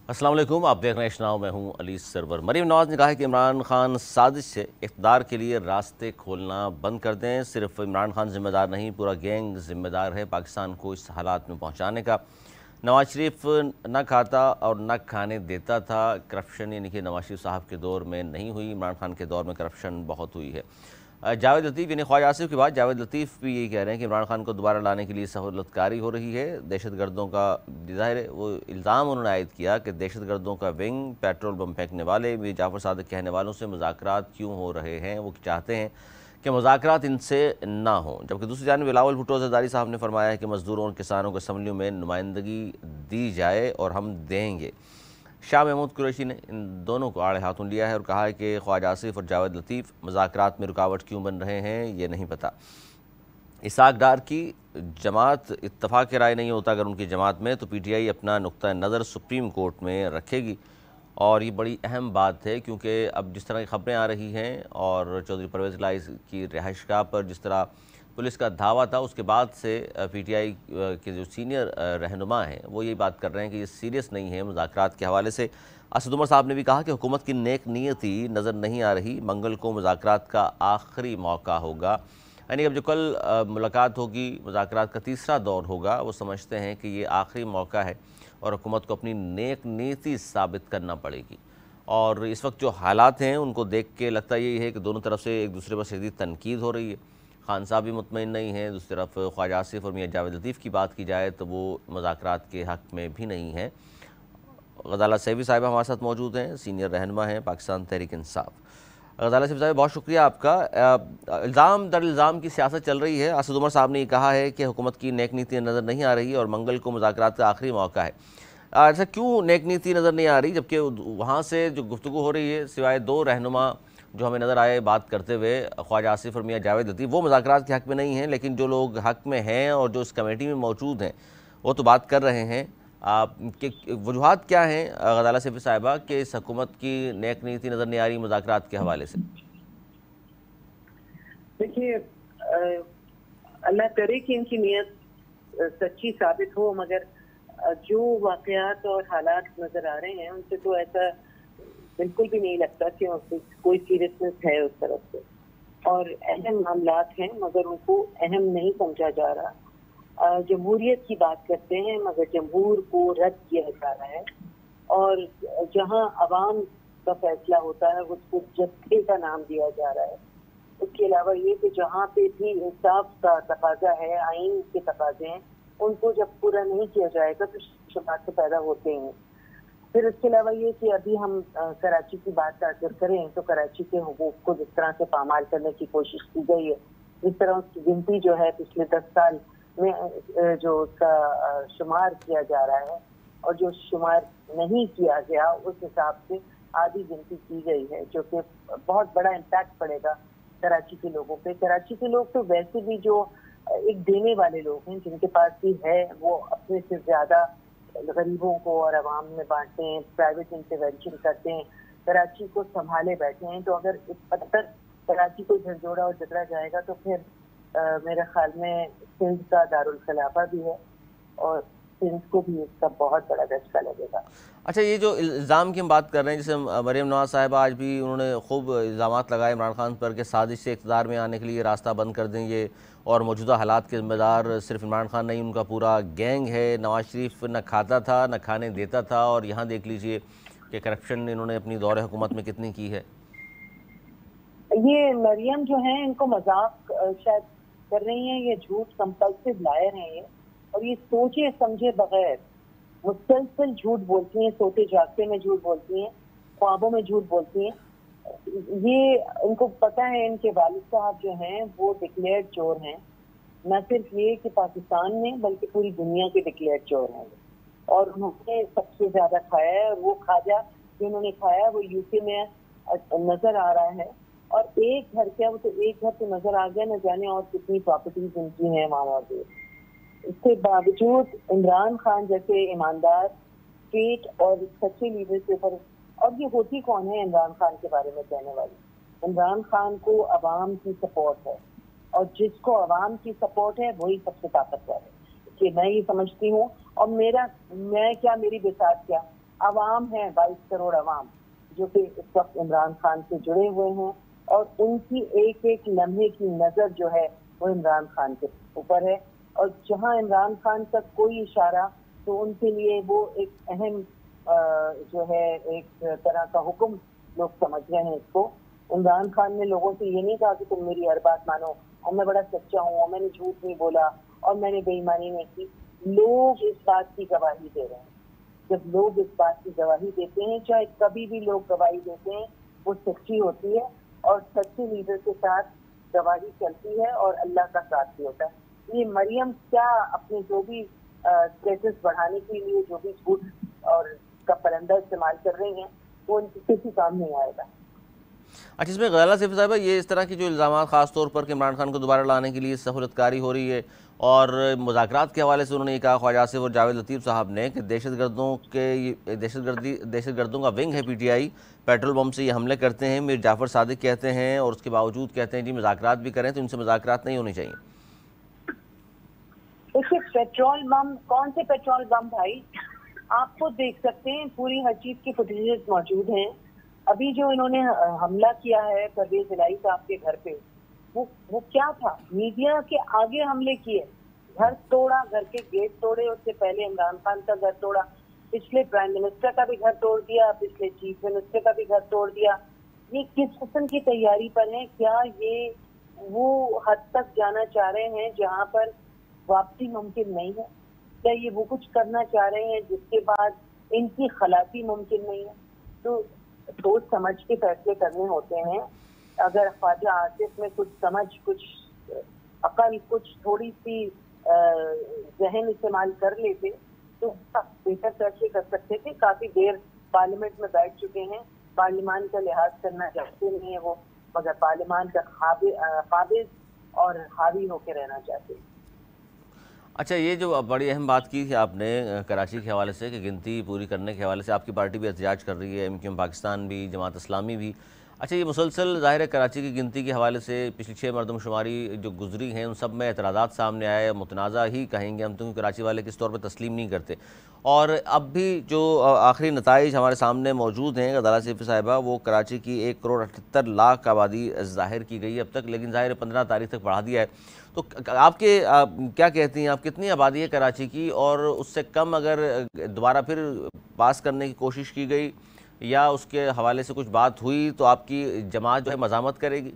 السلام علیکم، آپ دیکھ رہے ہیں اشناؤ، میں ہوں علی سرور۔ مریم نواز نے کہا ہے کہ عمران خان سازش سے اقتدار کے لیے راستے کھولنا بند کر دیں۔ صرف عمران خان ذمہ دار نہیں، پورا گینگ ذمہ دار ہے پاکستان کو اس حالات میں پہنچانے کا۔ نواز شریف نہ کھاتا اور نہ کھانے دیتا تھا۔ کرپشن یعنی کہ نواز شریف صاحب کے دور میں نہیں ہوئی، عمران خان کے دور میں کرپشن بہت ہوئی ہے۔ جاوید لطیف یعنی خواجہ آصف کے بعد جاوید لطیف بھی یہی کہہ رہے ہیں کہ عمران خان کو دوبارہ لانے کے لیے سہولت کاری ہو رہی ہے۔ دہشت گردوں کا ظاہر ہے وہ الزام انہوں نے عائد کیا کہ دہشت گردوں کا ونگ، پیٹرول بم پھینکنے والے، میر جعفر صادق کہنے والوں سے مذاکرات کیوں ہو رہے ہیں۔ وہ چاہتے ہیں کہ مذاکرات ان سے نہ ہوں، جبکہ دوسری جانب بلاول بھٹو زرداری صاحب نے فرمایا ہے کہ مزدوروں اور کسانوں کو اسمبلیوں میں نمائندگی دی جائے اور ہم دیں گے۔ شاہ محمود قریشی نے ان دونوں کو آڑے ہاتھوں لیا ہے اور کہا ہے کہ خواجہ آصف اور جاوید لطیف مذاکرات میں رکاوٹ کیوں بن رہے ہیں یہ نہیں پتہ۔ اسحاق ڈار کی جماعت اتفاق رائے نہیں ہوتا اگر ان کی جماعت میں، تو پی ٹی آئی اپنا نقطہ نظر سپریم کورٹ میں رکھے گی، اور یہ بڑی اہم بات ہے کیونکہ اب جس طرح کی خبریں آ رہی ہیں اور چودھری پرویز الہی کی رہائش گاہ پر جس طرح پولیس کا دھاوا تھا، اس کے بعد سے پی ٹی آئی کے جو سینئر رہنما ہیں وہ یہ بات کر رہے ہیں کہ یہ سیریس نہیں ہے مذاکرات کے حوالے سے۔ اسد عمر صاحب نے بھی کہا کہ حکومت کی نیک نیتی نظر نہیں آ رہی، منگل کو مذاکرات کا آخری موقع ہوگا، یعنی اب جو کل ملاقات ہوگی، مذاکرات کا تیسرا دور ہوگا، وہ سمجھتے ہیں کہ یہ آخری موقع ہے اور حکومت کو اپنی نیک نیتی ثابت کرنا پڑے گی۔ اور اس وقت جو حالات ہیں ان کو دیکھ کے لگتا یہی ہے کہ دونوں طرف سے ایک دوسرے پر شدید تنقید ہو رہی ہے۔ خان صاحب بھی مطمئن نہیں ہیں، دوسری طرف خواجہ آصف اور میاں جاوید لطیف کی بات کی جائے تو وہ مذاکرات کے حق میں بھی نہیں ہیں۔ غزالہ سیفی صاحبہ ہمارے ساتھ موجود ہیں، سینئر رہنما ہیں پاکستان تحریک انصاف۔ غزالہ سیفی صاحب بہت شکریہ آپ کا۔ الزام در الزام کی سیاست چل رہی ہے۔ اسد عمر صاحب نے یہ کہا ہے کہ حکومت کی نیک نیتی نظر نہیں آ رہی اور منگل کو مذاکرات کا آخری موقع ہے۔ ایسا کیوں نیک نیتی نظر نہیں آ رہی جبکہ وہاں سے جو گفتگو ہو رہی ہے سوائے دو رہنما جو ہمیں نظر آئے بات کرتے ہوئے، خواجہ آصف اور میاں جاوید لطیف، وہ مذاکرات کے حق میں نہیں ہیں، لیکن جو لوگ حق میں ہیں اور جو اس کمیٹی میں موجود ہیں وہ تو بات کر رہے ہیں۔ کہ وجوہات کیا ہیں غزالہ سیفی صاحبہ کہ اس حکومت کی نیک نیتی نظر نہیں آ رہی مذاکرات کے حوالے سے؟ دیکھیے، اللہ کرے کہ ان کی نیت سچی ثابت ہو، مگر جو واقعات اور حالات نظر آ رہے ہیں ان سے تو ایسا بالکل بھی نہیں لگتا کہ کوئی سیریسنس ہے اس طرف سے، اور اہم معاملات ہیں مگر ان کو اہم نہیں سمجھا جا رہا۔ جمہوریت کی بات کرتے ہیں مگر جمہور کو رد کیا جا رہا ہے، اور جہاں عوام کا فیصلہ ہوتا ہے اس کو جتھے کا نام دیا جا رہا ہے۔ اس کے علاوہ یہ کہ جہاں پہ بھی انصاف کا تقاضا ہے، آئین کے تقاضے ہیں، ان کو جب پورا نہیں کیا جائے گا تو شبہات تو پیدا ہوتے ہیں۔ پھر اس کے علاوہ یہ کہ ابھی ہم کراچی کی بات اگر کریں تو کراچی کے حقوق کو جس طرح سے پامال کرنے کی کوشش کی گئی ہے، جس طرح اس کی گنتی جو ہے پچھلے 10 سال میں جو اس کا شمار کیا جا رہا ہے اور جو شمار نہیں کیا گیا اس حساب سے آدھی گنتی کی گئی ہے، جو کہ بہت بڑا امپیکٹ پڑے گا کراچی کے لوگوں پہ۔ کراچی کے لوگ تو ویسے بھی جو ایک دینے والے لوگ ہیں، جن کے پاس بھی ہے وہ اپنے سے زیادہ غریبوں کو اور عوام میں بانٹتے ہیں، پرائیویٹ انٹرونشن کرتے ہیں، کراچی کو سنبھالے بیٹھے ہیں۔ تو اگر اس حد تک کراچی کو جھنجھوڑا اور جکڑا جائے گا تو پھر میرے خیال میں سندھ کا دارالخلافہ بھی ہے اور سندھ کو بھی اس کا بہت بڑا دھچکا لگے گا۔ اچھا، یہ جو الزام کی ہم بات کر رہے ہیں، جیسے مریم نواز صاحبہ آج بھی انہوں نے خوب الزامات لگائے عمران خان پر کہ سازش سے اقتدار میں آنے کے لیے راستہ بند کر دیں یہ، اور موجودہ حالات کے ذمہ دار صرف عمران خان نہیں، ان کا پورا گینگ ہے۔ نواز شریف نہ کھاتا تھا نہ کھانے دیتا تھا، اور یہاں دیکھ لیجئے کہ کرپشن انہوں نے اپنی دور حکومت میں کتنی کی ہے۔ یہ مریم جو ہیں ان کو مذاق شاید کر رہی ہیں، یہ جھوٹ کمپلسو لائر ہیں یہ، اور یہ سوچے سمجھے بغیر مسلسل جھوٹ بولتی ہیں، سوتے جاگتے میں جھوٹ بولتی ہیں، خوابوں میں جھوٹ بولتی ہیں۔ یہ ان کو پتہ ہے ان کے والد صاحب جو ہیں وہ ڈکلیئرڈ چور ہیں، نہ صرف یہ کہ پاکستان میں بلکہ پوری دنیا کے ڈکلیئرڈ چور ہیں، اور انہوں نے سب سے زیادہ کھایا ہے، اور وہ کھاجا جو انہوں نے کھایا وہ یو کے میں نظر آ رہا ہے۔ اور ایک گھر کیا، وہ تو ایک گھر تو نظر آ گیا، نہ جانے اور کتنی پراپرٹیز ان کی ہیں وہاں موجود۔ اس کے باوجود عمران خان جیسے ایماندار، اسٹریٹ اور سچے لیڈر کے اوپر، اور یہ ہوتی کون ہے عمران خان کے بارے میں کہنے والی؟ عمران خان کو عوام کی سپورٹ ہے، اور جس کو عوام کی سپورٹ ہے وہی سب سے طاقتور ہے۔ کہ میں یہ سمجھتی ہوں، اور میں کیا، میری بساط کیا، عوام ہیں 22 کروڑ عوام جو کہ اس وقت عمران خان سے جڑے ہوئے ہیں، اور ان کی ایک ایک لمحے کی نظر جو ہے وہ عمران خان کے اوپر ہے، اور جہاں عمران خان کا کوئی اشارہ تو ان کے لیے وہ ایک اہم جو ہے ایک طرح کا حکم لوگ سمجھ رہے ہیں اس کو۔ عمران خان نے لوگوں سے یہ نہیں کہا کہ تم میری ہر بات مانو اور میں بڑا سچا ہوں اور میں نے جھوٹ نہیں بولا اور میں نے بے ایمانی نہیں کی۔ لوگ اس بات کی گواہی دے رہے ہیں۔ جب لوگ اس بات کی گواہی دیتے ہیں، چاہے کبھی بھی لوگ گواہی دیتے ہیں، وہ سچی ہوتی ہے، اور سچے لیڈر کے ساتھ گواہی چلتی ہے اور اللہ کا ساتھ بھی ہوتا ہے۔ یہ مریم کیا اپنے جو بھی اسٹیٹس بڑھانے کے لیے جو بھی جھوٹ اور کا پرندہ استعمال کر رہی ہیں، وہ ان کی کسی کام نہیں آئے گا۔ اچھا، اس میں غزالہ سیفی صاحبہ یہ اس طرح کی جو الزامات خاص طور پر کہ عمران خان کو دوبارہ لانے کے لیے سہولت کاری ہو رہی ہے، اور مذاکرات کے حوالے سے انہوں نے یہ کہا خواجہ آصف اور جاوید لطیف صاحب نے کہ دہشت گردوں کا ونگ ہے پی ٹی آئی، پیٹرول بم سے یہ حملے کرتے ہیں، میر جعفر صادق کہتے ہیں، اور اس کے باوجود کہتے ہیں جی مذاکرات بھی کریں تو ان سے مذاکرات نہیں ہونی چاہیے۔ دیکھیے پیٹرول بم، کون سے پیٹرول بم بھائی؟ آپ کو دیکھ سکتے ہیں، پوری ہر چیز کی فوٹیجز موجود ہیں۔ ابھی جو انہوں نے حملہ کیا ہے پرویز الہی صاحب کے گھر پہ، وہ کیا تھا؟ میڈیا کے آگے حملے کیے، گھر توڑا، گھر کے گیٹ توڑے، اس سے پہلے عمران خان کا گھر توڑا، پچھلے پرائم منسٹر کا بھی گھر توڑ دیا، پچھلے چیف منسٹر کا بھی گھر توڑ دیا۔ یہ کس قسم کی تیاری پر ہیں؟ کیا یہ وہ حد تک جانا چاہ رہے ہیں جہاں پر واپسی ممکن نہیں ہے؟ کیا یہ وہ کچھ کرنا چاہ رہے ہیں جس کے بعد ان کی خلاصی ممکن نہیں ہے؟ تو سوچ سمجھ کے فیصلے کرنے ہوتے ہیں۔ اگر خواجہ آصف میں کچھ سمجھ، کچھ عقل، کچھ تھوڑی سی ذہن استعمال کر لیتے تو بہتر فیصلے کر سکتے تھے۔ کافی دیر پارلیمنٹ میں بیٹھ چکے ہیں، پارلیمان کا لحاظ کرنا چاہتے نہیں ہیں وہ، مگر پارلیمان کا قابض اور حاوی ہو کے رہنا چاہتے ہیں۔ اچھا، یہ جو بڑی اہم بات کی تھی آپ نے کراچی کے حوالے سے کہ گنتی پوری کرنے کے حوالے سے آپ کی پارٹی بھی احتجاج کر رہی ہے، ایم کیو ایم پاکستان بھی، جماعت اسلامی بھی۔ اچھا، یہ مسلسل ظاہر ہے کراچی کی گنتی کے حوالے سے پچھلی 6 مردم شماری جو گزری ہیں ان سب میں اعتراضات سامنے آئے، متنازع ہی کہیں گے ہم تو، کراچی والے کس طور پہ تسلیم نہیں کرتے، اور اب بھی جو آخری نتائج ہمارے سامنے موجود ہیں غزالہ سیفی صاحبہ، وہ کراچی کی 1 کروڑ 78 لاکھ آبادی ظاہر کی گئی اب تک، لیکن ظاہر 15 تاریخ تک بڑھا دیا ہے۔ تو آپ کیا کہتی ہیں، آپ کتنی آبادی ہے کراچی کی، اور اس سے کم اگر دوبارہ پھر پاس کرنے کی کوشش کی گئی یا اس کے حوالے سے کچھ بات ہوئی تو آپ کی جماعت جو ہے مزاحمت کرے گی؟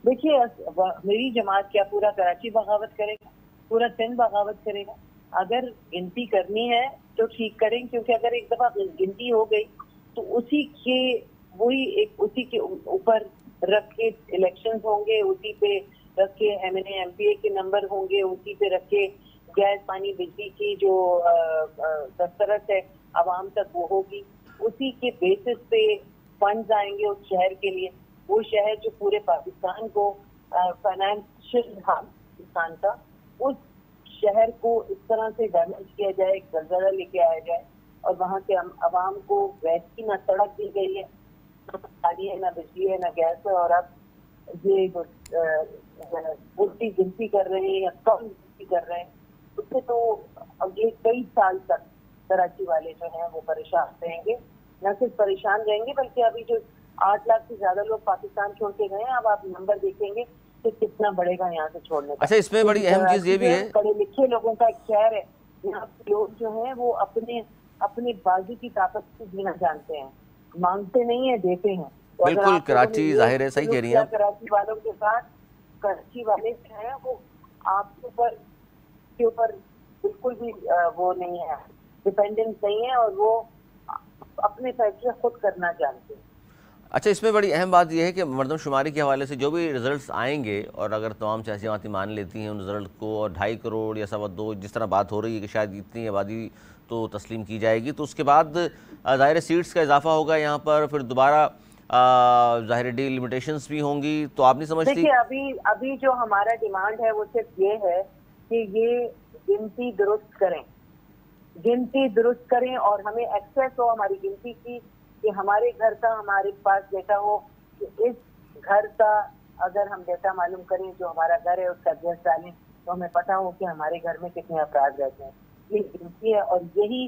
دیکھیے میری جماعت کیا پورا کراچی بغاوت کرے گا؟ پورا سندھ بغاوت کرے گا؟ اگر گنتی کرنی ہے تو ٹھیک کریں، کیونکہ اگر ایک دفعہ گنتی ہو گئی تو اسی کے اوپر رکھ کے الیکشنز ہوں گے، اسی پہ رکھ کے M N A M P A کے نمبر ہوں گے، اسی پہ رکھ کے گیس پانی بجلی کی جو دسترس ہے عوام تک وہ ہوگی، اسی کے بیسس پہ فنڈز آئیں گے اس شہر کے لیے۔ وہ شہر جو پورے پاکستان کو فائنینشیل پاکستان کا، اس شہر کو اس طرح سے ڈیمیج کیا جائے، زلزلہ لے کے آیا جائے، اور وہاں کے عوام کو ویسی نہ سڑک دی گئی ہے، نہ پانی ہے، نہ بجلی ہے، نہ گیس ہے، اور اب یہ الٹی گنتی کر رہے ہیں یا کم گنتی کر رہے ہیں، اس سے تو اگلے کئی سال تک کراچی والے جو ہیں وہ پریشان رہیں گے۔ نہ صرف پریشان رہیں گے بلکہ ابھی جو 8 لاکھ سے زیادہ لوگ پاکستان چھوڑ کے گئے ہیں، اب آپ نمبر دیکھیں گے کہ کتنا بڑھے گا یہاں سے چھوڑنے کا۔ اچھا، اس میں بڑی اہم چیز یہ بھی ہے، پڑھے لکھے لوگوں کا ایک شہر ہے، یہاں کے لوگ جو ہیں وہ اپنے بازو کی طاقت سے جینا جانتے ہیں، مانگتے نہیں ہیں، دیتے ہیں۔ بالکل کراچی ظاہر ہے، صحیح کہہ رہی ہیں آپ۔ کراچی والوں کے ساتھ کراچی والے جو ہیں وہ آپ کے اوپر بالکل بھی وہ نہیں ہے، ڈیپینڈنس نہیں ہے، اور وہ اپنے فیصلے خود کرنا جانتے ہیں۔ اچھا، اس میں بڑی اہم بات یہ ہے کہ مردم شماری کے حوالے سے جو بھی رزلٹس آئیں گے، اور اگر تمام سیاسی جماعتیں مان لیتی ہیں ان رزلٹ کو، اور 2.5 کروڑ یا 2.25 جس طرح بات ہو رہی ہے کہ شاید اتنی آبادی تو تسلیم کی جائے گی، تو اس کے بعد ظاہر سیٹس کا اضافہ ہوگا یہاں پر، پھر دوبارہ ظاہر ڈی لمیٹیشنز بھی ہوں گی، تو آپ نہیں سمجھتی؟ دیکھیے ابھی جو ہمارا ڈیمانڈ ہے وہ صرف یہ ہے کہ یہ گنتی درست کریں اور ہمیں ایکسیس ہو ہماری گنتی کی، کہ ہمارے گھر کا ہمارے پاس ڈیٹا ہو، کہ اس گھر کا اگر ہم ڈیٹا معلوم کریں، جو ہمارا گھر ہے اس کا ایڈریس ڈالیں تو ہمیں پتا ہو کہ ہمارے گھر میں کتنے افراد رہتے ہیں۔ یہ گنتی ہے اور یہی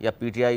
PTI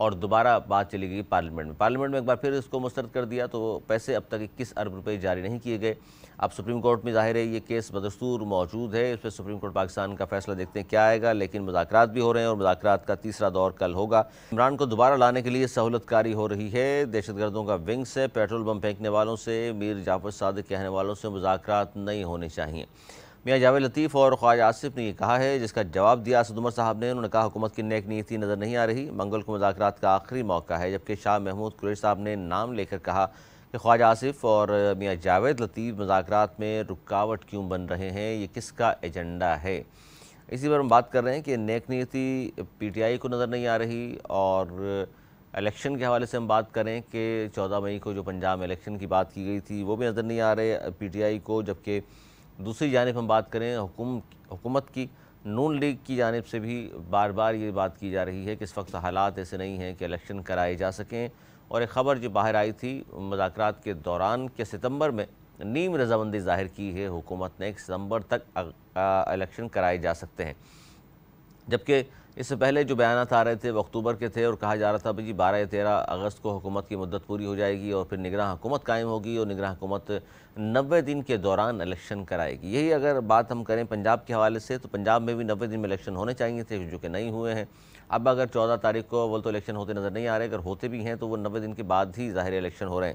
اور دوبارہ بات چلی گئی پارلیمنٹ میں۔ پارلیمنٹ میں ایک بار پھر اس کو مسترد کر دیا، تو پیسے اب تک 21 ارب روپے جاری نہیں کیے گئے۔ اب سپریم کورٹ میں ظاہر ہے یہ کیس بدستور موجود ہے، اس پہ سپریم کورٹ پاکستان کا فیصلہ دیکھتے ہیں کیا آئے گا، لیکن مذاکرات بھی ہو رہے ہیں اور مذاکرات کا تیسرا دور کل ہوگا۔ عمران کو دوبارہ لانے کے لیے سہولت کاری ہو رہی ہے، دہشت گردوں کا ونگ سے، پیٹرول بم پھینکنے والوں سے، میر جعفر صادق کہنے والوں سے مذاکرات نہیں ہونے چاہیے۔ میاں جاوید لطیف اور خواجہ آصف نے یہ کہا ہے، جس کا جواب دیا اسد عمر صاحب نے۔ انہوں نے کہا حکومت کی نیک نیتی نظر نہیں آ رہی، منگل کو مذاکرات کا آخری موقع ہے، جبکہ شاہ محمود قریشی صاحب نے نام لے کر کہا کہ خواجہ آصف اور میاں جاوید لطیف مذاکرات میں رکاوٹ کیوں بن رہے ہیں، یہ کس کا ایجنڈا ہے۔ اسی پر ہم بات کر رہے ہیں کہ نیک نیتی پی ٹی آئی کو نظر نہیں آ رہی، اور الیکشن کے حوالے سے ہم بات کریں کہ 14 مئی کو جو پنجاب میں الیکشن کی بات کی گئی تھی وہ بھی نظر نہیں آ رہے پی ٹی آئی کو، جبکہ دوسری جانب ہم بات کریں حکومت کی، نون لیگ کی جانب سے بھی بار بار یہ بات کی جا رہی ہے کہ اس وقت حالات ایسے نہیں ہیں کہ الیکشن کرائے جا سکیں۔ اور ایک خبر جو باہر آئی تھی مذاکرات کے دوران کہ ستمبر میں نیم رضامندی ظاہر کی ہے حکومت نے کہ ستمبر تک الیکشن کرائے جا سکتے ہیں، جبکہ اس سے پہلے جو بیانات آ رہے تھے وہ اکتوبر کے تھے اور کہا جا رہا تھا جی 12 یا 13 اگست کو حکومت کی مدت پوری ہو جائے گی اور پھر نگراں حکومت قائم ہوگی اور نگراں حکومت 90 دن کے دوران الیکشن کرائے گی۔ یہی اگر بات ہم کریں پنجاب کے حوالے سے تو پنجاب میں بھی 90 دن میں الیکشن ہونے چاہیے تھے جو کہ نہیں ہوئے ہیں۔ اب اگر 14 تاریخ کو اول تو الیکشن ہوتے نظر نہیں آ رہے، اگر ہوتے بھی ہیں تو وہ 90 دن کے بعد ہی ظاہر الیکشن ہو رہے ہیں،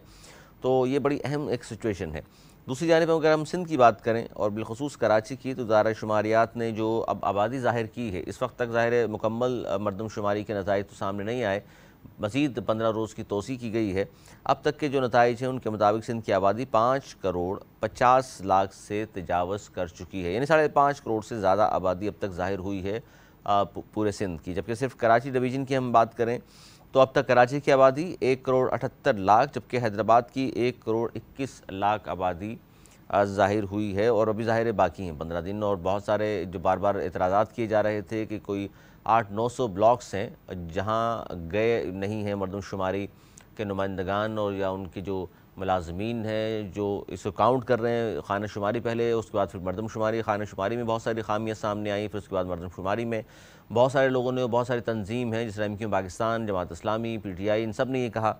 تو یہ بڑی اہم ایک سچویشن ہے۔ دوسری جانب اگر ہم سندھ کی بات کریں اور بالخصوص کراچی کی، تو ادارہ شماریات نے جو اب آبادی ظاہر کی ہے، اس وقت تک ظاہر مکمل مردم شماری کے نتائج تو سامنے نہیں آئے، مزید 15 روز کی توسیع کی گئی ہے۔ اب تک کے جو نتائج ہیں ان کے مطابق سندھ کی آبادی 5 کروڑ 50 لاکھ سے تجاوز کر چکی ہے، یعنی 5.5 کروڑ سے زیادہ آبادی اب تک ظاہر ہوئی ہے پورے سندھ کی۔ جبکہ صرف کراچی ڈویژن کی ہم بات کریں تو اب تک کراچی کی آبادی 1 کروڑ 78 لاکھ، جبکہ حیدرآباد کی 1 کروڑ 21 لاکھ آبادی ظاہر ہوئی ہے، اور ابھی ظاہر باقی ہیں 15 دن، اور بہت سارے جو بار بار اعتراضات کیے جا رہے تھے کہ کوئی 800-900 بلاکس ہیں جہاں گئے نہیں ہیں مردم شماری کے نمائندگان اور یا ان کی جو ملازمین ہیں جو اس کو کاؤنٹ کر رہے ہیں، خانہ شماری پہلے، اس کے بعد پھر مردم شماری۔ خانہ شماری میں بہت ساری خامیاں سامنے آئیں، پھر اس کے بعد مردم شماری میں بہت سارے لوگوں نے، بہت ساری تنظیم ہیں جس طرح MQ پاکستان، جماعت اسلامی، PTI، ان سب نے یہ کہا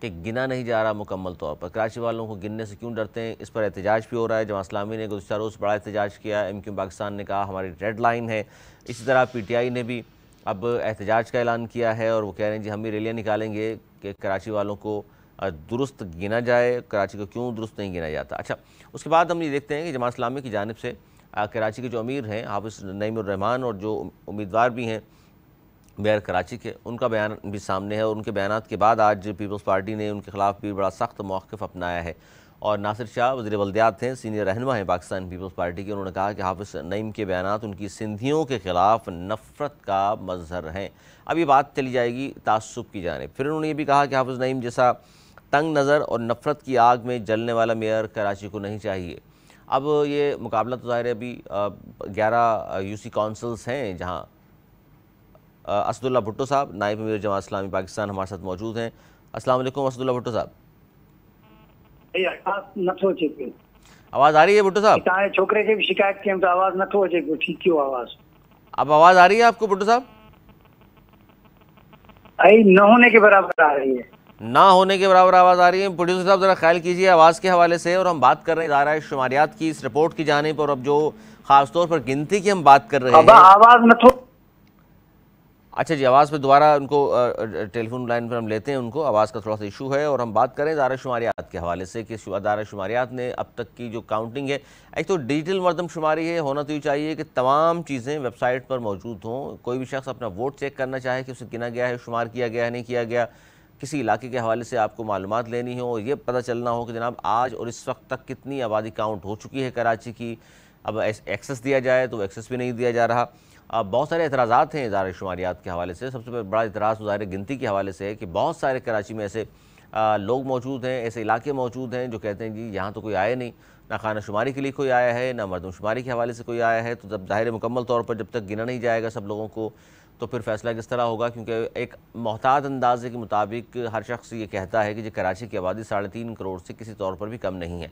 کہ گنا نہیں جا رہا مکمل طور پر، کراچی والوں کو گننے سے کیوں ڈرتے ہیں، اس پر احتجاج بھی ہو رہا ہے۔ جماعت اسلامی نے گزشتہ روز بڑا احتجاج کیا، MQ پاکستان نے کہا ہماری ریڈ لائن ہے، اسی طرح PTI نے بھی اب احتجاج کا اعلان کیا ہے اور وہ کہہ رہے ہیں جی ہم بھی ریلیاں نکالیں گے کہ کراچی والوں کو درست گنا جائے، کراچی کو کیوں درست نہیں گنا جاتا۔ اچھا، اس کے بعد ہم یہ دیکھتے ہیں کہ جماعت اسلامی کی جانب سے کراچی کے جو امیر ہیں حافظ نعیم الرحمان اور جو امیدوار بھی ہیں میئر کراچی کے، ان کا بیان بھی سامنے ہے، اور ان کے بیانات کے بعد آج پیپلز پارٹی نے ان کے خلاف بھی بڑا سخت موقف اپنایا ہے۔ اور ناصر شاہ وزیر بلدیات ہیں، سینئر رہنما ہیں پاکستان پیپلز پارٹی کے، انہوں نے کہا کہ حافظ نعیم کے بیانات ان کی سندھیوں کے خلاف نفرت کا مظہر ہیں۔ اب یہ بات چلی جائے گی تعصب کی جانب۔ پھر انہوں نے یہ بھی کہا کہ حافظ نعیم جیسا تنگ نظر اور نفرت کی آگ میں جلنے والا میئر کراچی کو نہیں چاہیے۔ اب یہ مقابلہ تو ظاہر ہے ابھی 11 UC کونسلز ہیں جہاں اسد اللہ بھٹو صاحب نائب امیر جماعت اسلامی پاکستان ہمارے ساتھ موجود ہیں۔ السلام علیکم اسد اللہ بھٹو صاحب۔ آواز آ رہی ہے بھٹو صاحب؟ چھوکرے کی بھی شکایت کی تو آواز نہ تھو اچے پو، ٹھیک کیوں آواز؟ اب آواز آ رہی ہے آپ کو بھٹو صاحب؟ نہ ہونے کے برابر آ رہی ہے، نہ ہونے کے برابر آواز آ رہی ہے۔ پروڈیوسر صاحب ذرا خیال کیجئے آواز کے حوالے سے، اور ہم بات کر رہے ہیں ادارہ شماریات کی اس رپورٹ کی جانب، اور اب جو خاص طور پر گنتی کی ہم بات کر رہے ہیں۔ آواز نہ تھو۔ اچھا جی، آواز پہ دوبارہ ان کو ٹیلی فون لائن پر ہم لیتے ہیں، ان کو آواز کا تھوڑا سا ایشو ہے، اور ہم بات کریں ادارہ شماریات کے حوالے سے کہ ادارہ شماریات نے اب تک کی جو کاؤنٹنگ ہے، ایک تو ڈیجیٹل مردم شماری ہے، ہونا تو یہ چاہیے کہ تمام چیزیں ویب سائٹ پر موجود ہوں، کوئی بھی شخص اپنا ووٹ چیک کرنا چاہے کہ اسے گنا گیا ہے، شمار کیا گیا ہے نہیں کیا گیا، کسی علاقے کے حوالے سے آپ کو معلومات لینی ہو، یہ پتہ چلنا ہو کہ جناب آج اور اس وقت تک کتنی آبادی کاؤنٹ ہو چکی ہے کراچی کی، اب ایکسس دیا جائے تو وہ ایکسس بھی نہیں دیا جا رہا۔ بہت سارے اعتراضات ہیں ادارہ شماریات کے حوالے سے۔ سب سے بڑا اعتراض ظاہر گنتی کے حوالے سے ہے کہ بہت سارے کراچی میں ایسے لوگ موجود ہیں، ایسے علاقے موجود ہیں جو کہتے ہیں جی یہاں تو کوئی آیا نہیں، نہ خانہ شماری کے لیے کوئی آیا ہے، نہ مردم شماری کے حوالے سے کوئی آیا ہے، تو جب ظاہر مکمل طور پر جب تک گنا نہیں جائے گا سب لوگوں کو تو پھر فیصلہ کس طرح ہوگا، کیونکہ ایک محتاط اندازے کے مطابق ہر شخص یہ کہتا ہے کہ کراچی کی آبادی 3.5 کروڑ سے کسی طور پر بھی کم نہیں ہے۔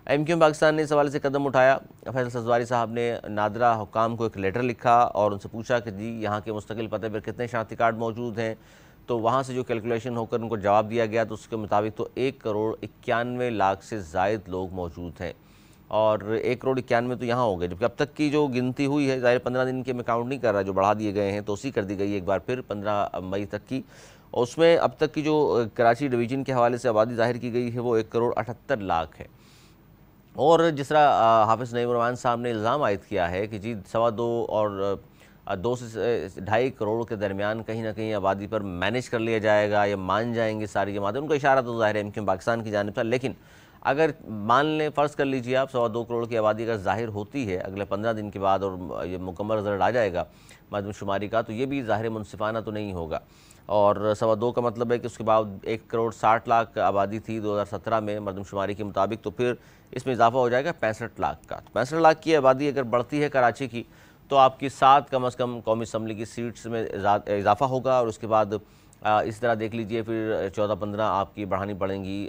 MQ پاکستان نے اس حوالے سے قدم اٹھایا، فیصل سزواری صاحب نے نادرہ حکام کو ایک لیٹر لکھا اور ان سے پوچھا کہ جی یہاں کے مستقل پتے پر کتنے شناختی کارڈ موجود ہیں، تو وہاں سے جو کیلکولیشن ہو کر ان کو جواب دیا گیا تو اس کے مطابق تو 1,91,00,000 سے زائد لوگ موجود ہیں، اور 1,91,00,000 تو یہاں ہو گئے، جبکہ اب تک کی جو گنتی ہوئی ہے، ظاہر 15 دن کے میں کاؤنٹ نہیں کر رہا، جو بڑھا دیے گئے ہیں توسیع کر دی گئی ایک بار پھر 15 مئی تک کی، اور اس میں اب تک کی جو کراچی ڈویژن کے حوالے سے آبادی ظاہر کی گئی ہے وہ 1,78,00,000 ہے۔ اور جس طرح حافظ نعیم الرحمان صاحب نے الزام عائد کیا ہے کہ جی 2.25 اور 2 سے 2.5 کروڑ کے درمیان کہیں نہ کہیں آبادی پر مینیج کر لیا جائے گا یا مان جائیں گے ساری جماعتیں، ان کا اشارہ تو ظاہر ہے MQM پاکستان کی جانب تھا، لیکن اگر مان لیں، فرض کر لیجیے آپ 2.25 کروڑ کی آبادی اگر ظاہر ہوتی ہے اگلے 15 دن کے بعد اور یہ مکمل رزلٹ آ جائے گا مردم شماری کا، تو یہ بھی ظاہر منصفانہ تو نہیں ہوگا، اور 2.25 کا مطلب ہے کہ اس کے بعد 1,60,00,000 آبادی تھی 2017 میں مردم شماری کے مطابق، تو پھر اس میں اضافہ ہو جائے گا 65,00,000 کا۔ 65,00,000 کی آبادی اگر بڑھتی ہے کراچی کی تو آپ کی 7 کم از کم قومی اسمبلی کی سیٹس میں اضافہ ہوگا، اور اس کے بعد اس طرح دیکھ لیجئے پھر 14-15 آپ کی بڑھانی پڑیں گی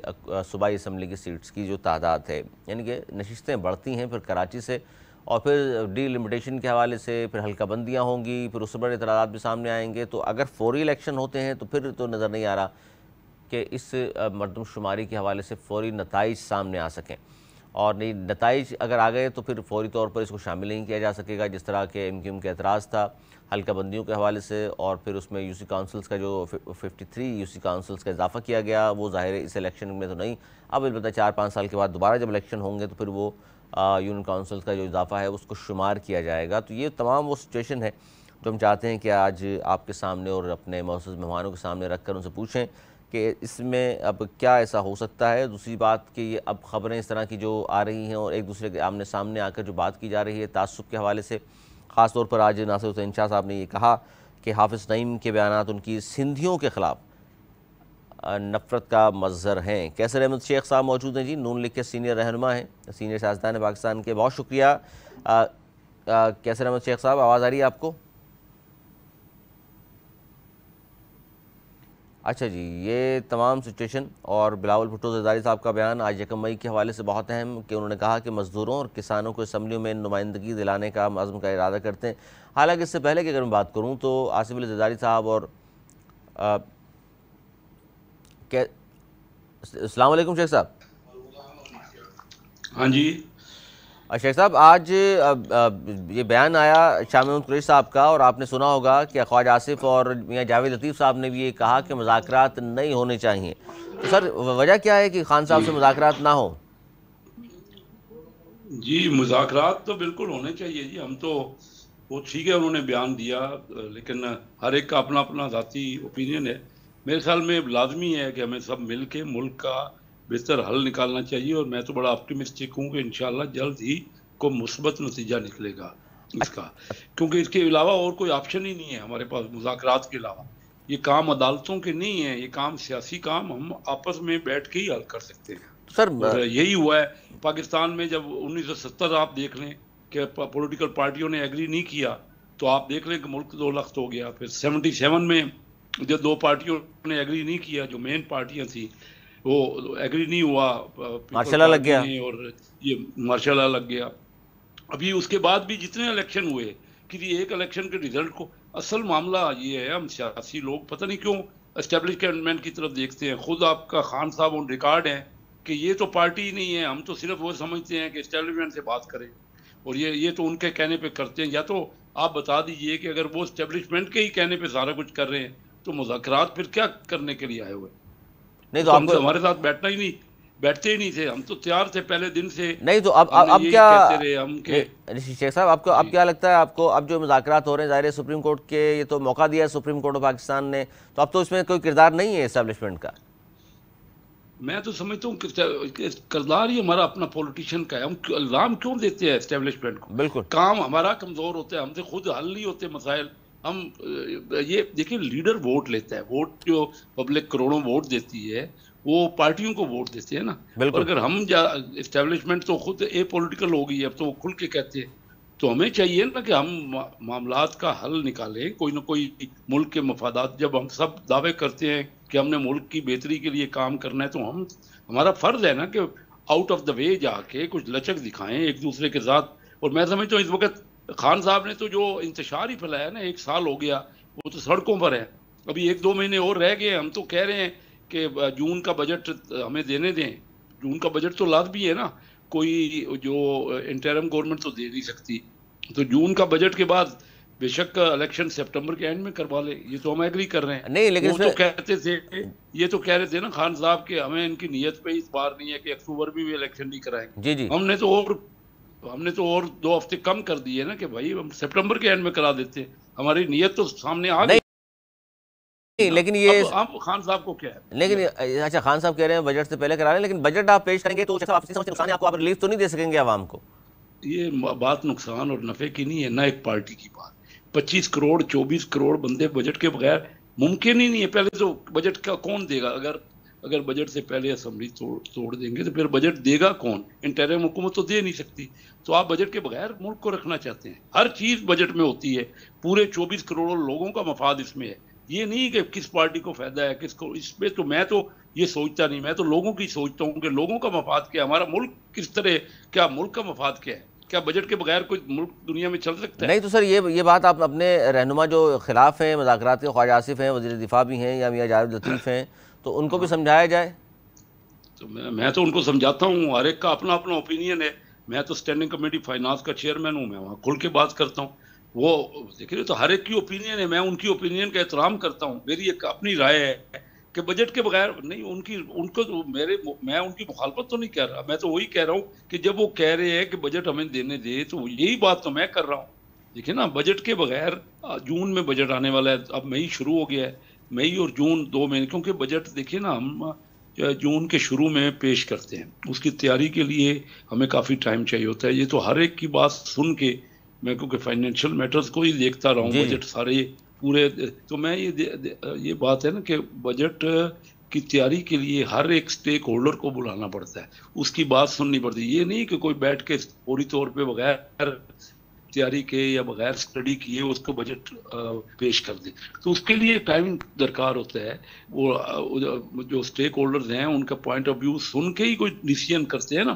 صوبائی اسمبلی کی سیٹس کی جو تعداد ہے، یعنی کہ نشستیں بڑھتی ہیں پھر کراچی سے، اور پھر ڈی لمیٹیشن کے حوالے سے پھر حلقہ بندیاں ہوں گی، پھر اس سے بڑے اعتراضات بھی سامنے آئیں گے، تو اگر فوری الیکشن ہوتے ہیں تو پھر تو نظر نہیں آ رہا کہ اس مردم شماری کے حوالے سے فوری نتائج سامنے آ سکیں، اور نہیں نتائج اگر آ گئے تو پھر فوری طور پر اس کو شامل نہیں کیا جا سکے گا، جس طرح کے MQM کا اعتراض تھا حلقہ بندیوں کے حوالے سے، اور پھر اس میں UC کاؤنسلز کا جو 53 UC کاؤنسلز کا اضافہ کیا گیا، وہ ظاہر ہے اس الیکشن میں تو نہیں، اب البتہ 4-5 سال کے بعد دوبارہ جب الیکشن ہوں گے تو پھر وہ یونین کاؤنسلز کا جو اضافہ ہے اس کو شمار کیا جائے گا۔ تو یہ تمام وہ سچویشن ہے جو ہم چاہتے ہیں کہ آج آپ کے سامنے اور اپنے معزز مہمانوں کے سامنے رکھ کر ان سے پوچھیں کہ اس میں اب کیا ایسا ہو سکتا ہے۔ دوسری بات کہ یہ اب خبریں اس طرح کی جو آ رہی ہیں اور ایک دوسرے کے آمنے سامنے آ کر جو بات کی جا رہی ہے تعصب کے حوالے سے، خاص طور پر آج ناصر حسین شاہ صاحب نے یہ کہا کہ حافظ نعیم کے بیانات ان کی سندھیوں کے خلاف نفرت کا مظہر ہیں۔ کیسر احمد شیخ صاحب موجود ہیں جی، نون لیگ کے سینئر رہنما ہیں، سینئر سیاستدان پاکستان کے، بہت شکریہ۔ کیسر احمد شیخ صاحب آواز آ رہی ہے آپ کو؟ اچھا جی، یہ تمام سچویشن اور بلاول بھٹو زرداری صاحب کا بیان آج 1 مئی کے حوالے سے بہت اہم، کہ انہوں نے کہا کہ مزدوروں اور کسانوں کو اسمبلیوں میں نمائندگی دلانے کا عزم کا ارادہ کرتے ہیں۔ حالانکہ اس سے پہلے کہ اگر میں بات کروں تو آصف علی زرداری صاحب اور السلام علیکم شیخ صاحب۔ ہاں جی شیخ صاحب، آج یہ بیان آیا شاہ محمود قریشی صاحب کا، اور آپ نے سنا ہوگا کہ خواجہ آصف اور میاں جاوید لطیف صاحب نے بھی یہ کہا کہ مذاکرات نہیں ہونے چاہیے، تو سر وجہ کیا ہے کہ خان صاحب سے مذاکرات نہ ہوں؟ جی مذاکرات تو بالکل ہونے چاہیے جی، ہم تو وہ ٹھیک ہے انہوں نے بیان دیا، لیکن ہر ایک کا اپنا اپنا ذاتی اوپینین ہے۔ میرے خیال میں لازمی ہے کہ ہمیں سب مل کے ملک کا بہتر حل نکالنا چاہیے، اور میں تو بڑا آپٹیمسٹک ہوں کہ انشاءاللہ جلد ہی کو مثبت نتیجہ نکلے گا اس کا، کیونکہ اس کے علاوہ اور کوئی آپشن ہی نہیں ہے ہمارے پاس مذاکرات کے علاوہ۔ یہ کام عدالتوں کے نہیں ہیں، یہ کام سیاسی کام ہم آپس میں بیٹھ کے ہی حل کر سکتے ہیں۔ سر اور یہی ہوا ہے پاکستان میں، جب 1970 آپ دیکھ لیں کہ پولیٹیکل پارٹیوں نے ایگری نہیں کیا تو آپ دیکھ لیں کہ ملک 2 لخت ہو گیا۔ پھر 77 میں جب 2 پارٹیوں نے ایگری نہیں کیا، جو مین پارٹیاں تھیں وہ ایگری نہیں ہوا، مارشل لا لگ گیا اور یہ مارشل لا لگ گیا۔ ابھی اس کے بعد بھی جتنے الیکشن ہوئے، کسی ایک الیکشن کے ریزلٹ کو، اصل معاملہ یہ ہے ہم سیاسی لوگ پتہ نہیں کیوں اسٹیبلشمنٹ کی طرف دیکھتے ہیں۔ خود آپ کا خان صاحب آن ریکارڈ ہیں کہ یہ تو پارٹی ہی نہیں ہے، ہم تو صرف وہ سمجھتے ہیں کہ اسٹیبلشمنٹ سے بات کریں، اور یہ تو ان کے کہنے پہ کرتے ہیں۔ یا تو آپ بتا دیجئے کہ اگر وہ اسٹیبلشمنٹ کے ہی کہنے پہ سارا کچھ کر رہے ہیں تو مذاکرات پھر کیا کرنے کے لیے آئے ہوئے؟ نہیں تو ہم سے ہمارے ساتھ بیٹھتے ہی نہیں تھے، ہم تو تیار تھے پہلے دن سے۔ نہیں تو اب کیا شیخ صاحب، آپ کو اب کیا لگتا ہے آپ کو، اب جو مذاکرات ہو رہے ہیں ظاہر ہے سپریم کورٹ کے یہ تو موقع دیا ہے سپریم کورٹ آف پاکستان نے، تو اب تو اس میں کوئی کردار نہیں ہے اسٹیبلشمنٹ کا؟ میں تو سمجھتا ہوں کہ کردار ہی ہمارا اپنا پولیٹیشین کا ہے۔ ہم الزام کیوں دیتے ہیں اسٹیبلشمنٹ کو؟ بالکل کام ہمارا کمزور ہوتا ہے، ہم سے خود حل نہیں ہوتے مسائل۔ ہم یہ دیکھیں لیڈر ووٹ لیتا ہے، ووٹ جو پبلک کروڑوں ووٹ دیتی ہے وہ پارٹیوں کو ووٹ دیتے ہیں نا۔ اور اگر ہم اسٹیبلشمنٹ تو خود پولیٹیکل ہو گئی ہے، اب تو وہ کھل کے کہتے ہیں، تو ہمیں چاہیے نا کہ ہم معاملات کا حل نکالیں، کوئی نہ کوئی ملک کے مفادات۔ جب ہم سب دعوے کرتے ہیں کہ ہم نے ملک کی بہتری کے لیے کام کرنا ہے تو ہمارا فرض ہے نا کہ آؤٹ آف دا وے جا کے کچھ لچک دکھائیں ایک دوسرے کے ساتھ۔ اور میں سمجھتا ہوں اس وقت خان صاحب نے تو جو انتشار ہی پھیلایا نا، 1 سال ہو گیا، وہ تو سڑکوں پر ہے۔ ابھی 1-2 مہینے اور رہ گئے. ہم تو کہہ رہے ہیں کہ جون کا بجٹ ہمیں دینے دیں. جون کا بجٹ تو لازمی ہے نا, کوئی جو انٹرم گورنمنٹ تو دے نہیں سکتی. تو جون کا بجٹ کے بعد بے شک الیکشن سپٹمبر کے اینڈ میں کروا لے, یہ تو ہم ایگری کر رہے ہیں. نہیں لیکن وہ تو کہتے تھے, یہ تو کہہ رہے تھے نا خان صاحب کہ ہمیں ان کی نیت پہ اس بار نہیں ہے کہ اکتوبر میں بھی الیکشن نہیں کرائیں گے. جی جی ہم نے تو اور 2 ہفتے کم کر دیے نا کہ بھائی ہم سپٹمبر کے اینڈ میں کرا دیتے. ہماری نیت تو سامنے آ گئی. لیکن یہ اب خان صاحب کو کیا ہے, لیکن اچھا خان صاحب کہہ رہے ہیں بجٹ سے پہلے کرا لیں, لیکن بجٹ آپ پیش کریں گے تو نقصان ہے آپ کو, آپ ریلیف تو نہیں دے سکیں گے عوام کو. یہ بات نقصان اور نفع کی نہیں ہے, نہ ایک پارٹی کی بات. 25 کروڑ 24 کروڑ بندے بجٹ کے بغیر ممکن ہی نہیں ہے. پہلے تو بجٹ کا کون دے گا؟ اگر بجٹ سے پہلے اسمبلی توڑ دیں گے تو پھر بجٹ دے گا کون؟ انٹرم حکومت تو دے نہیں سکتی. تو آپ بجٹ کے بغیر ملک کو رکھنا چاہتے ہیں. ہر چیز بجٹ میں ہوتی ہے, پورے 24 کروڑ لوگوں کا مفاد اس میں ہے. یہ نہیں کہ کس پارٹی کو فائدہ ہے کس کو, اس پہ تو میں تو یہ سوچتا نہیں. میں تو لوگوں کی سوچتا ہوں کہ لوگوں کا مفاد کیا ہے, ہمارا ملک کس طرح, کیا ملک کا مفاد کیا ہے. کیا بجٹ کے بغیر کوئی ملک دنیا میں چل سکتا ہے؟ نہیں تو سر یہ بات آپ اپنے رہنما جو خلاف ہیں مذاکرات کے, خواجہ آصف ہیں, وزیر دفاع بھی ہیں, یا میاں جاوید لطیف ہیں, تو ان کو بھی سمجھایا جائے. تو میں تو ان کو سمجھاتا ہوں, ہر ایک کا اپنا اپنا اوپینین ہے. میں تو اسٹینڈنگ کمیٹی فائنانس کا چیئرمین ہوں, میں وہاں کھل کے بات کرتا ہوں. وہ دیکھیے تو ہر ایک کی اوپینین ہے, میں ان کی اوپینین کا احترام کرتا ہوں. میری ایک اپنی رائے ہے کہ بجٹ کے بغیر نہیں. میں ان کی مخالفت تو نہیں کر رہا, میں تو وہی کہہ رہا ہوں کہ جب وہ کہہ رہے ہیں کہ بجٹ ہمیں دینے دے, تو یہی بات تو میں کر رہا ہوں. دیکھیں نا, بجٹ کے بغیر جون میں بجٹ آنے والا ہے, اب مئی شروع ہو گیا ہے. مئی اور جون 2 مہینے, کیونکہ بجٹ دیکھیں نا ہم جون کے شروع میں پیش کرتے ہیں, اس کی تیاری کے لیے ہمیں کافی ٹائم چاہیے ہوتا ہے. یہ تو ہر ایک کی بات سن کے, میں کیونکہ فائنینشیل میٹرز کو ہی دیکھتا رہا ہوں, بجٹ سارے پورے, تو میں یہ بات ہے نا کہ بجٹ کی تیاری کے لیے ہر ایک سٹیک ہولڈر کو بلانا پڑتا ہے, اس کی بات سننی پڑتی ہے. یہ نہیں کہ کوئی بیٹھ کے فوری طور پہ بغیر تیاری کے یا بغیر اسٹڈی کیے اس کو بجٹ پیش کر دے. تو اس کے لیے ٹائم درکار ہوتا ہے. وہ جو سٹیک ہولڈرز ہیں ان کا پوائنٹ آف ویو سن کے ہی کوئی ڈیسیژن کرتے ہیں نا,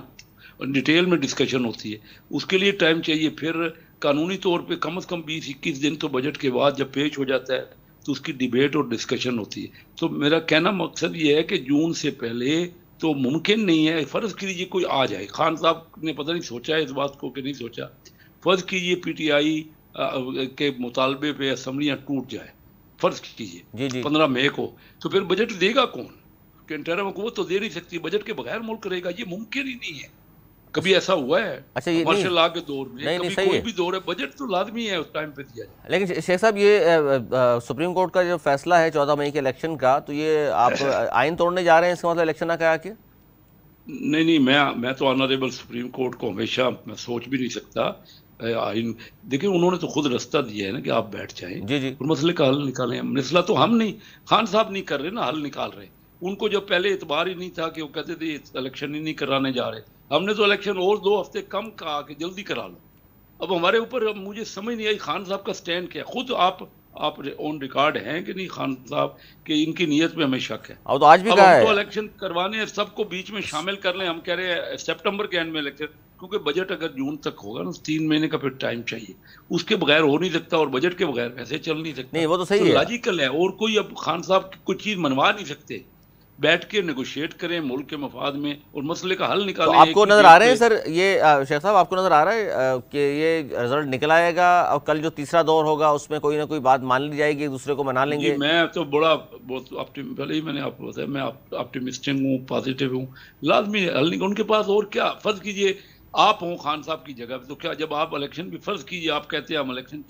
ڈیٹیل میں ڈسکشن ہوتی ہے, اس کے لیے ٹائم چاہیے. پھر قانونی طور پہ کم از کم 20-21 دن تو بجٹ کے بعد جب پیش ہو جاتا ہے تو اس کی ڈیبیٹ اور ڈسکشن ہوتی ہے. تو میرا کہنا مقصد یہ ہے کہ جون سے پہلے تو ممکن نہیں ہے. فرض کیجیے کوئی آ جائے, خان صاحب نے پتہ نہیں سوچا ہے اس بات کو کہ نہیں سوچا, فرض کیجیے پی ٹی آئی کے مطالبے پہ اسمبلیاں ٹوٹ جائے, فرض کیجیے 15 مئی کو, تو پھر بجٹ دے گا کون؟ کہ انٹرم حکومت تو دے نہیں سکتی. بجٹ کے بغیر ملک کرے گا, یہ ممکن ہی نہیں ہے. کبھی ایسا ہوا ہے مارشل لا کے دور میں؟ کبھی کوئی بھی دور ہے, بجٹ تو لازمی ہے اس ٹائم پہ دیا جائے. لیکن شیخ صاحب یہ سپریم کورٹ کا جو فیصلہ ہے 14 مئی کے الیکشن کا, تو یہ آپ آئین توڑنے جا رہے ہیں, اس کا مطلب الیکشن نہ کرا کے؟ نہیں, میں تو آنریبل سپریم کورٹ کو ہمیشہ میں سوچ بھی نہیں سکتا. آئین دیکھیں, انہوں نے تو خود رستہ دیا ہے نا کہ آپ بیٹھ جائیں اور مسئلے کا حل نکالیں. مسئلہ تو ہم نہیں, خان صاحب نہیں کر رہے نا, حل نکال رہے. ان کو جب پہلے اعتبار ہی نہیں تھا کہ وہ کہتے تھے الیکشن ہی نہیں کرانے جا رہے, ہم نے تو الیکشن اور 2 ہفتے کم کہا کہ جلدی کرا لو. اب ہمارے اوپر مجھے سمجھ نہیں آئی خان صاحب کا سٹینڈ کیا. خود آپ آن ریکارڈ ہیں کہ نہیں خان صاحب کہ ان کی نیت میں ہمیں شک ہے. اب تو آج بھی کہا ہے الیکشن کروانے ہیں, سب کو بیچ میں شامل کر لیں. ہم کہہ رہے ہیں سپٹمبر کے اینڈ میں الیکشن, کیونکہ بجٹ اگر جون تک ہوگا نا 3 مہینے کا پھر ٹائم چاہیے, اس کے بغیر ہو نہیں سکتا, اور بجٹ کے بغیر ویسے چل نہیں سکتا. نہیں وہ تو صحیح ہے, لاجیکل ہے. اور کوئی اب خان صاحب کوئی چیز منوا نہیں سکتے. بیٹھ کے نیگوشیٹ کریں ملک کے مفاد میں اور مسئلے کا حل نکالیں. آپ کو نظر آ رہے ہیں سر یہ شیخ صاحب, آپ کو نظر آ رہا ہے کہ یہ رزلٹ نکل آئے گا اور کل جو تیسرا دور ہوگا اس میں کوئی نہ کوئی بات مان لی جائے گی, ایک دوسرے کو منا لیں گے؟ میں تو بہت پہلے ہی میں نے آپ کو بتایا, میں آپٹیمسٹک ہوں, پازیٹیو ہوں. لازمی حل نہیں, ان کے پاس اور کیا. فرض کیجئے آپ ہوں خان صاحب کی جگہ پہ, تو کیا جب آپ الیکشن بھی, فرض کیجئے آپ کہتے ہیں ہم الیکشن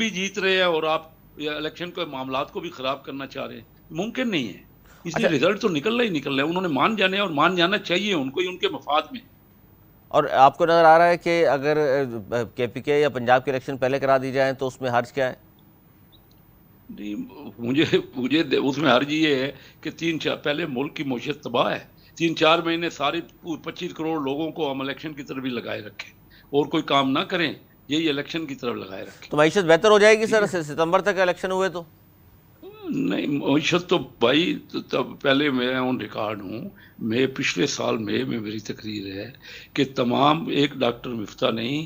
جیت رہے ہیں اور آپ الیکشن کے معاملات کو بھی خراب کرنا چاہ رہے ہیں, ممکن نہیں ہے. اس لیے رزلٹ تو نکلنا ہی نکل رہا ہے. انہوں نے مان جانے اور مان جانا چاہیے ان کو, ان کے مفاد میں. اور آپ کو نظر آ رہا ہے کہ اگر کے پی کے یا پنجاب کے الیکشن پہلے کرا دی جائیں تو اس میں حرج کیا ہے؟ نہیں, مجھے اس میں حرج یہ ہے کہ 3-4 پہلے ملک کی معیشت تباہ ہے. 3-4 مہینے سارے 25 کروڑ لوگوں کو ہم الیکشن کی طرف ہی لگائے رکھیں اور کوئی کام نہ کریں, یہی الیکشن کی طرف لگائے رکھیں. تو معیشت بہتر ہو جائے گی سر ستمبر تک الیکشن ہوئے تو؟ نہیں, معیشت تو بھائی پہلے میں آن ریکارڈ ہوں, میں پچھلے سال میں میری تقریر ہے کہ تمام ایک ڈاکٹر مفتہ نہیں,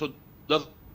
110